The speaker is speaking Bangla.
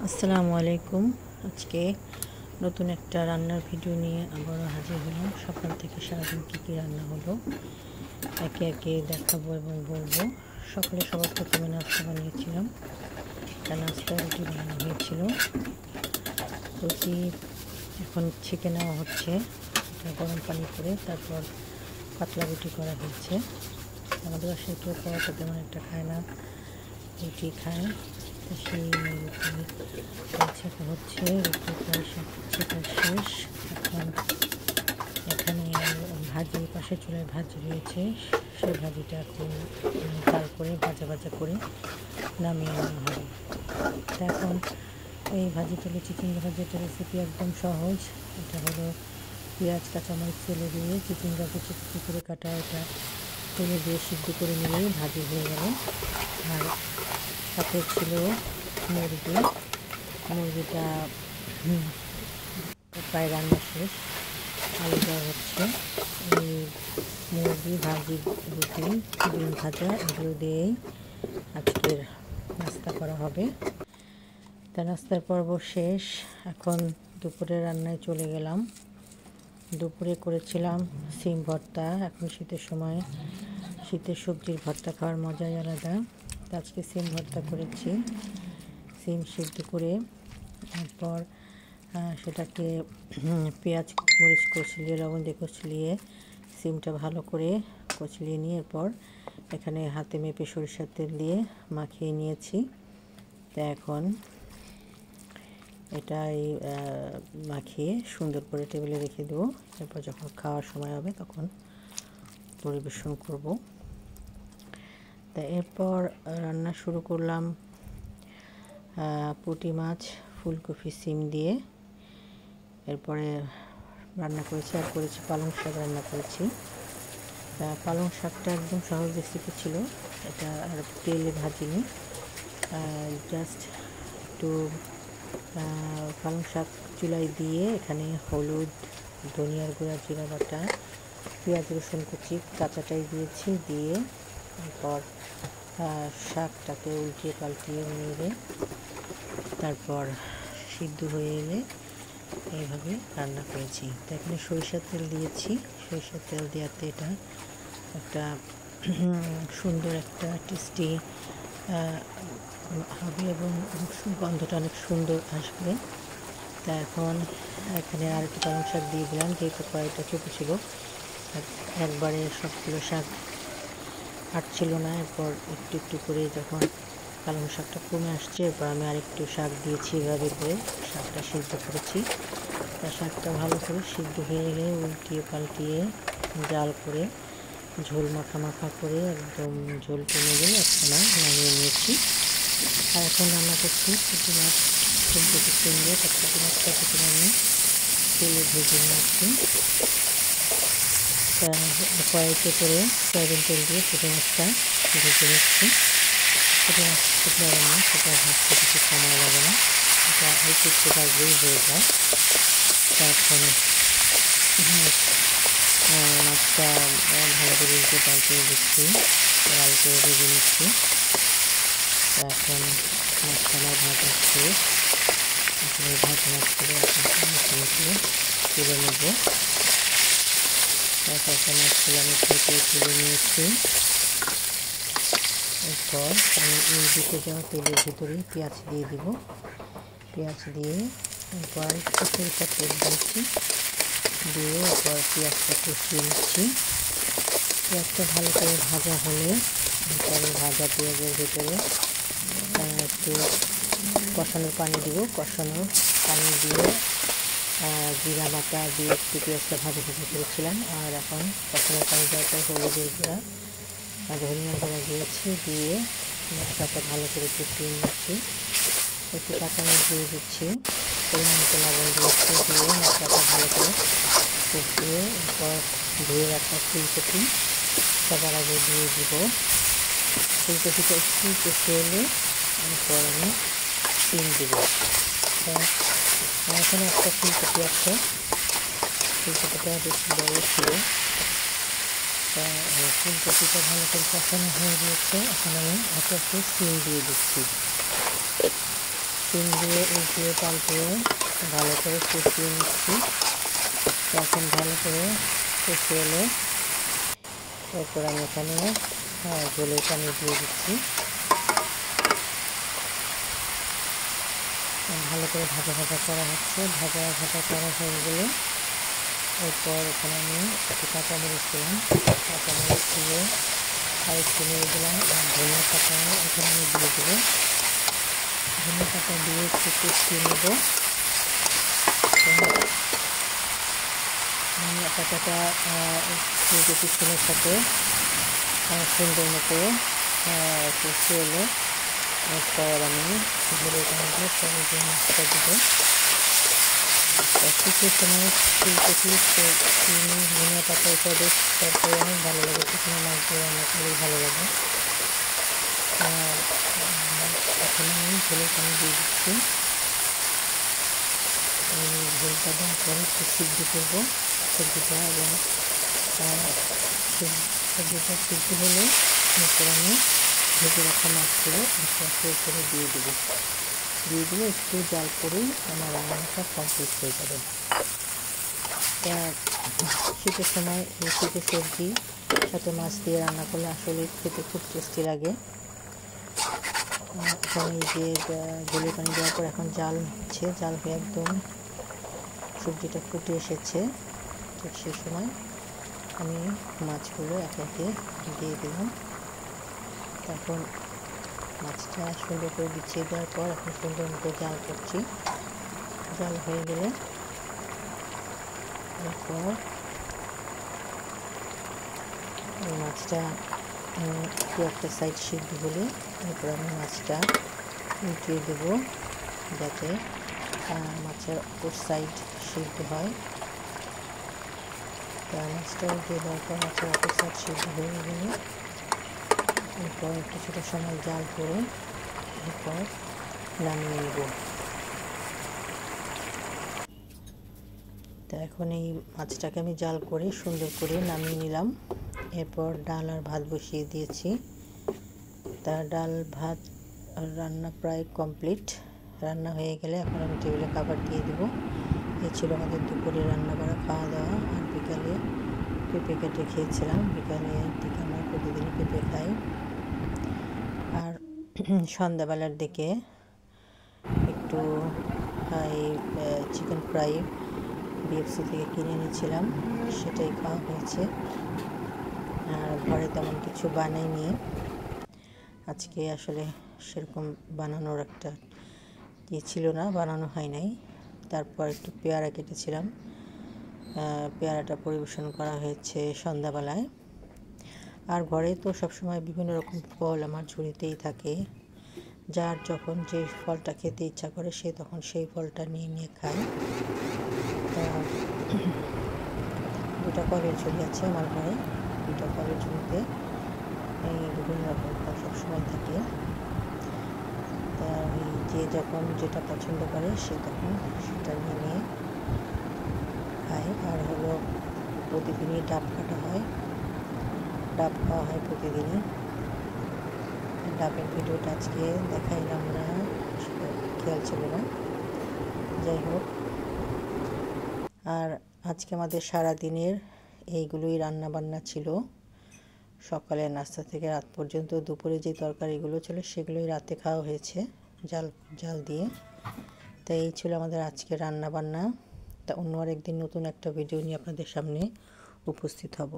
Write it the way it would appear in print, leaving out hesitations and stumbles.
আসসালামু আলাইকুম। আজকে নতুন একটা রান্নার ভিডিও নিয়ে আবারও হাজির হলাম। সকাল থেকে সারাদিন কী কী রান্না হলো একে একে দেখাবো এবং বলবো। সকালে সবার প্রথমে নাস্তা বানিয়েছিলাম। নাস্তা রুটি বানানো হয়েছিল। রুটি এখন ছেঁকে নেওয়া হচ্ছে, এটা গরম পানি করে তারপর পাতলা রুটি করা হয়েছে। আমাদের বাসায় কেউ পরোটা তেমন একটা খায় না, রুটি খায়। সেই রুটি ছেঁকা হচ্ছে, রুটি প্রায় ছেঁকা শেষ। এখন এখানে ভাজি, পাশে চুলায় ভাজি রয়েছে, সেই ভাজিটা এখন চাল করে ভাজা ভাজা করে নামিয়ে নেওয়া হবে। তো এখন এই ভাজিটা হলো চিচিঙ্গা ভাজি। এটা রেসিপি একদম সহজ। এটা হলো পেঁয়াজ, কাঁচামরিচ তেলে দিয়ে চিচিঙ্গা কুচি কুচি করে কাটা, এটা তেলে দিয়ে সিদ্ধ করে নিলেই ভাজি হয়ে গেল। আর সাথে ছিল মুরগিটা প্রায় রান্না শেষ, আলু দেওয়া হচ্ছে। এই মুরগি, ভাজি, রুটি, ডিম ভাজা এগুলো দিয়েই আজকের নাস্তা করা হবে। তা নাস্তার পর্ব শেষ, এখন দুপুরে রান্নায় চলে গেলাম। দুপুরে করেছিলাম সিম ভর্তা। এখন শীতের সময় শীতের সবজির ভর্তা খাওয়ার মজাই আলাদা। আজকে সিম ভর্তা করেছি। সিম সিদ্ধ করে তারপর সেটাকে পেঁয়াজ মরিচ কচলিয়ে, লবণ দিয়ে কচলিয়ে সিমটা ভালো করে কচলিয়ে নিয়ে এরপর এখানে হাতে মেপে সরিষার তেল দিয়ে মাখিয়ে নিয়েছি। তা এখন এটাই মাখিয়ে সুন্দর করে টেবিলে রেখে দেবো। এরপর যখন খাওয়ার সময় হবে তখন পরিবেশন করব। তা এরপর রান্না শুরু করলাম পুঁটি মাছ, ফুলকপি, সিম দিয়ে। এরপরে রান্না করেছি পালং শাক রান্না করেছি। পালং শাকটা একদম সহজ রেসিপি ছিল। এটা আর তেলে ভাজিনি, জাস্ট একটু পালং শাক চুলায় দিয়ে এখানে হলুদ, ধনিয়ার গুঁড়া, জিরা বাটা, পেঁয়াজ রসুন কুচি কাঁচাটাই দিয়েছি। দিয়ে তারপর শাকটাকে উল্টিয়ে পাল্টিয়ে নেড়ে তারপর সিদ্ধ হয়ে এলে এইভাবে রান্না করেছি। তো এখানে সরিষার তেল দিয়েছি। সরিষার তেল দেওয়াতে এটা একটা সুন্দর একটা টেস্টি হবে এবং গন্ধটা অনেক সুন্দর আসবে। তা এখন এখানে আর একটু পালং শাক দিয়ে দিলাম, যেহেতু কড়াইটা ছোটো ছিল, একবারে সবগুলো শাক আটছিল না। এরপর একটু একটু করে যখন পালং শাকটা কমে আসছে, এরপর আমি আরেকটু শাক দিয়েছি। এভাবে করে শাকটা সিদ্ধ করেছি। তা শাকটা ভালো করে সিদ্ধ হয়ে এলে উল্টিয়ে পাল্টিয়ে জাল করে ঝোল মাখা মাখা করে একদম ঝোল টেনে গেলে একসময় নামিয়ে নিয়েছি। আর এখন রান্না করছি পুঁটি মাছ, ফুলকপি সিম দিয়ে। তার পুঁটি মাছটা থেকে আমি তেলে ভেজে নিয়েছি। কড়াইতে করে সয়াবিন তেল দিয়ে পুঁটি মাছটা ভেজে নিচ্ছি। পুঁটি মাছ খুব নরম না, সেটা ভাজতে কিছু সময় লাগে না, এটা অল্প একটু ভাজলেই হয়ে যায়। এখন মাছটা ভালো করে উল্টে পাল্টে দিচ্ছি, লাল করে ভেজে নিচ্ছি। এখন মাছটা আমার ভাজা শেষ। এখন এই ভাজা মাছগুলো তুলে নেব। তারপর মাছগুলো আমি তুলে নিয়েছি। এরপর আমি এই দিকে যাওয়া তেলের ভিতরে পেঁয়াজ দিয়ে দিব। পেঁয়াজ দিয়ে এরপর একটু সরিষার তেল দিয়েছি, দিয়ে এরপর পেঁয়াজটা কষিয়ে নিচ্ছি। পেঁয়াজটা ভালো করে ভাজা হলে এরপরে ভাজা পেঁয়াজের ভিতরে একটু কষানোর পানি দিব। কষানোর পানি দিয়ে জিরা বাটা দিয়ে একটু পেঁয়াজটা ভাজা ভাজা করেছিলাম। আর এখন কষানোর পানি দেওয়ার হলুদের গুঁড়া, ধনিয়া গুঁড়া দিয়েছি, দিয়ে মশলাটা ভালো করে কষিয়ে নিচ্ছি। একটু কাঁচামরিচ দিয়ে দিচ্ছি, পরিমাণ মতো লবণ দিয়েছি, দিয়ে মশলাটা ভালো করে কষিয়ে এরপর ধুয়ে রাখা ফুলকপি সবার আগে দিয়ে দিব। ফুলকপিটা একটু কষে এলে এরপর আমি সিম দিব। এখানে একটা ফুলকপি আছে, ফুলকপিটা বেশি বড় ছিল। ফুলকপিটা ভালো করে কষানো হয়ে গিয়েছে। এখন আমি একে একে সিম দিয়ে দিচ্ছি। স্পিন দিয়ে উল্টিয়ে পাল্টিয়ে ভালো করে কষিয়ে নিচ্ছি। এখন ভালো করে কষে এলে এরপর আমি এখানে ঝোলের পানি দিয়ে দিচ্ছি। ভালো করে ভাজা ভাজা করা হচ্ছে। ভাজা ভাজা করা হয়ে গেলে এরপর এখানে আমি একটু কাঁচামরিচ দিলাম, কাঁচামরিচ দিয়ে আর একটু নেড়ে দিলাম। আর ধনিয়া পাতা এখানে আমি দিয়ে দেবো। ধনিয়া পাতা দিয়ে একটু কষিয়ে নেব। ধনিয়া পাতাটা একটু কিছুক্ষণের সাথে সুন্দর মতো কষিয়ে এলে এরপর আমি ঝোলের পানিতে পরে দিয়ে মাছটা দেবো। শীতের সময় ফুলকপি চিনি ধনিয়া পাতা এসবের তরকারি অনেক ভালো লাগে। শুকনো মাছ দিয়ে রান্না করলেই ভালো লাগে। এখন আমি ঝোলের পানি দিয়ে দিচ্ছি। এই ঝোলটা দেওয়ার পরে একটু সিদ্ধ করবো সবজিটা, এবং সবজিটা সিদ্ধ হলে এরপর আমি ভেজে রাখা মাছগুলো একে একে উপরে দিয়ে দেবো। দিয়ে দিলে একটু জাল করেই আমার রান্নাটা কমপ্লিট হয়ে যাবে। শীতের সময় এই শীতের সবজি সাথে মাছ দিয়ে রান্না করলে আসলে খেতে খুব টেস্টি লাগে। এখন এই যে ঝোলের পানি দেওয়ার পর এখন জাল হচ্ছে, জাল হয়ে একদম সবজিটা ফুটে এসেছে। ঠিক সেই সময় আমি মাছগুলো একে একে দিয়ে দিলাম। তারপর মাছটা সুন্দর করে বিছিয়ে দেওয়ার পর এখন সুন্দর মতো জাল করছি। জাল হয়ে গেলে এরপর এই মাছটা একটু একটা সাইড সিদ্ধ হলে এরপর আমি মাছটা উল্টিয়ে দেবো, যাতে মাছের অপর সাইড সিদ্ধ হয়। মাছটা উল্টিয়ে দেওয়ার পর মাছের অপর সাইড সিদ্ধ হয়ে গেলে এরপর কিছুটা সময় জাল করে এরপর নামিয়ে নেব। তো এখন এই মাছটাকে আমি জাল করে সুন্দর করে নামিয়ে নিলাম। এরপর ডাল আর ভাত বসিয়ে দিয়েছি। তার ডাল ভাত রান্না প্রায় কমপ্লিট। রান্না হয়ে গেলে এখন আমি টেবিলে খাবার দিয়ে দেবো। এই ছিল আমাদের দুপুরে রান্না করা খাওয়া দাওয়া। আর বিকালে পেঁপে কেটে খেয়েছিলাম। বিকালের দিকে আমরা প্রতিদিনই পেঁপে খাই। আর সন্ধ্যাবেলার দিকে একটু চিকেন ফ্রাই বিএফসি থেকে কিনে এনেছিলাম, সেটাই খাওয়া হয়েছে। আর ঘরে তেমন কিছু বানাইনি আজকে, আসলে সেরকম বানানোর একটা ছিল না, বানানো হয় নাই। তারপর একটু পেয়ারা কেটেছিলাম, পেয়ারাটা পরিবেশন করা হয়েছে সন্ধ্যাবেলায়। আর ঘরে তো সবসময় বিভিন্ন রকম ফল আমার ঝুড়িতেই থাকে। যার যখন যে ফলটা খেতে ইচ্ছা করে সে তখন সেই ফলটা নিয়ে খায়। দুটা কলের ঝুড়ি আছে আমার ঘরে। দুটা কলের ঝুড়িতে এই বিভিন্ন রকম ফল সবসময় থাকে। তা যে যখন যেটা পছন্দ করে সে তখন সেটা নিয়ে খায়। আর হলো প্রতিদিনই ডাব কাটা হয়, ডাব খাওয়া হয় প্রতিদিনই। ডাবের ভিডিওটা আজকে দেখাইলাম না, খেয়াল ছিল না। যাই হোক, আর আজকে আমাদের সারাদিনের এইগুলোই রান্না বান্না ছিল। সকালের নাস্তা থেকে রাত পর্যন্ত দুপুরে যে তরকারিগুলো ছিল সেগুলোই রাতে খাওয়া হয়েছে জাল দিয়ে। তাই এই ছিল আমাদের আজকে রান্না বান্না। তা অন্য আরেকদিন নতুন একটা ভিডিও নিয়ে আপনাদের সামনে উপস্থিত হব।